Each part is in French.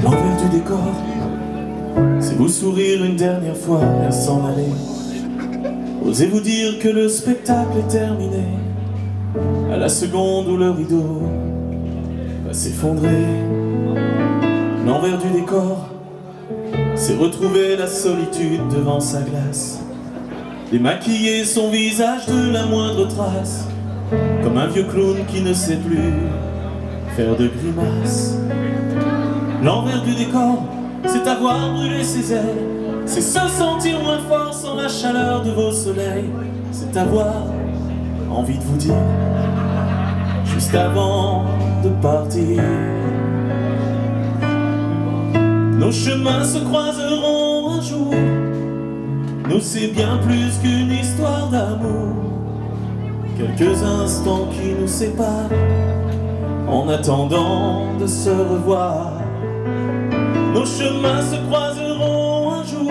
L'envers du décor, c'est vous sourire une dernière fois et s'en aller. Osez vous dire que le spectacle est terminé, à la seconde où le rideau va s'effondrer. L'envers du décor, c'est retrouver la solitude devant sa glace, démaquiller son visage de la moindre trace, comme un vieux clown qui ne sait plus faire de grimaces. L'envers du décor, c'est avoir brûlé ses ailes, c'est se sentir moins fort sans la chaleur de vos soleils, c'est avoir envie de vous dire, juste avant de partir, nos chemins se croiseront un jour, nous c'est bien plus qu'une histoire d'amour, quelques instants qui nous séparent, en attendant de se revoir. Nos chemins se croiseront un jour,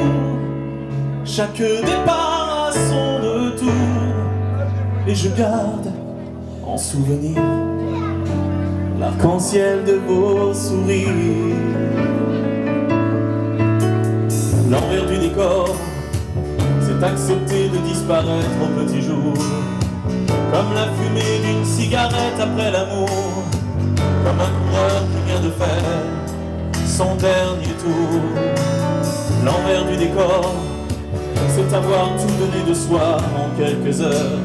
chaque départ a son retour, et je garde en souvenir l'arc-en-ciel de vos sourires. L'envers du décor, c'est accepter de disparaître au petit jour, comme la fumée d'une cigarette après l'amour, comme un coureur qui vient de faire son dernier tour. L'envers du décor, c'est avoir tout donné de soi en quelques heures,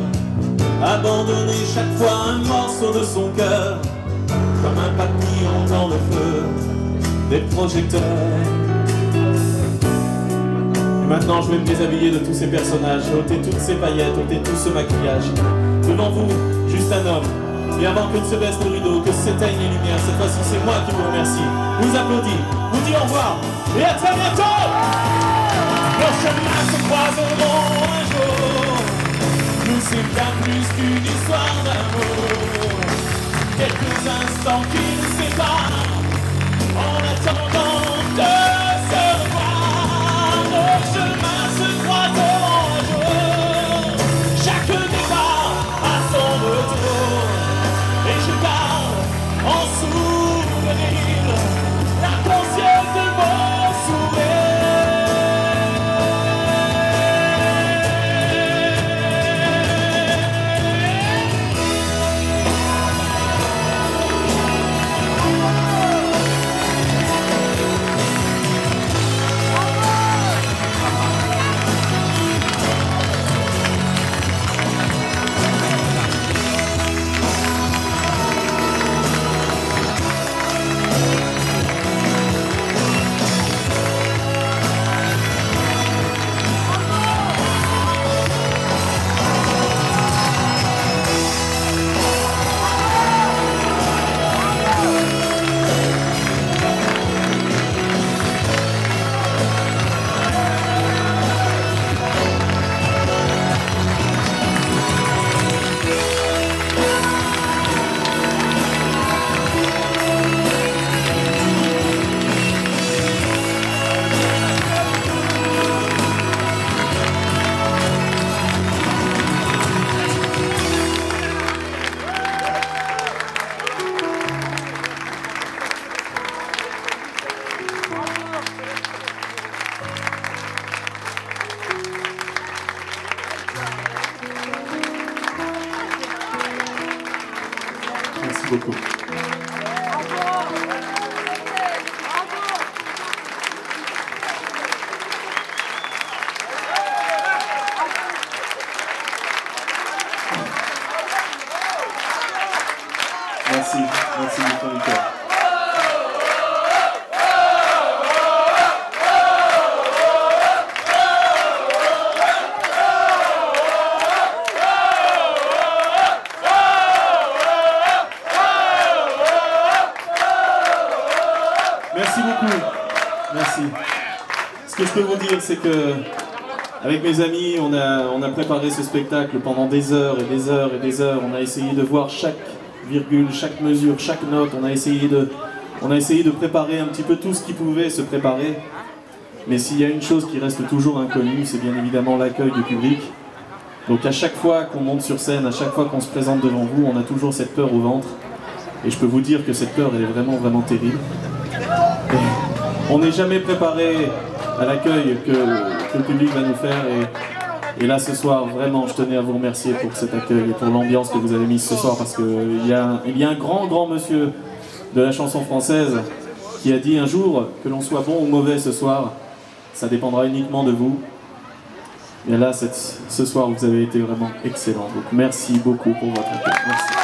abandonner chaque fois un morceau de son cœur, comme un papillon dans le feu des projecteurs. Et maintenant je vais me déshabiller de tous ces personnages, ôter toutes ces paillettes, ôter tout ce maquillage. Devant vous, juste un homme. Et avant que ne se baisse le rideau, que s'éteignent les lumières, cette fois-ci c'est moi qui vous remercie, vous applaudis, vous dis au revoir et à très bientôt. Nos chemins se croiseront un jour, nous c'est bien plus qu'une histoire d'amour, quelques instants qui nous séparent, en attendant de se revoir. Nos chemins se croiseront un jour, chaque départ a son retour, et je garde en souvenir l'arc-en-ciel de vos sourires. Merci beaucoup. Merci, merci beaucoup, Nicolas. Merci beaucoup. Merci. Ce que je peux vous dire, c'est que avec mes amis, on a préparé ce spectacle pendant des heures et des heures et des heures. On a essayé de voir chaque virgule, chaque mesure, chaque note. On a essayé de préparer un petit peu tout ce qui pouvait se préparer. Mais s'il y a une chose qui reste toujours inconnue, c'est bien évidemment l'accueil du public. Donc à chaque fois qu'on monte sur scène, à chaque fois qu'on se présente devant vous, on a toujours cette peur au ventre. Et je peux vous dire que cette peur, elle est vraiment, vraiment terrible. Et on n'est jamais préparé à l'accueil que le public va nous faire. Et là, ce soir, vraiment, je tenais à vous remercier pour cet accueil et pour l'ambiance que vous avez mise ce soir. Parce qu'il y a un grand monsieur de la chanson française qui a dit un jour que l'on soit bon ou mauvais ce soir, ça dépendra uniquement de vous. Et là, ce soir, vous avez été vraiment excellent. Donc merci beaucoup pour votre accueil. Merci.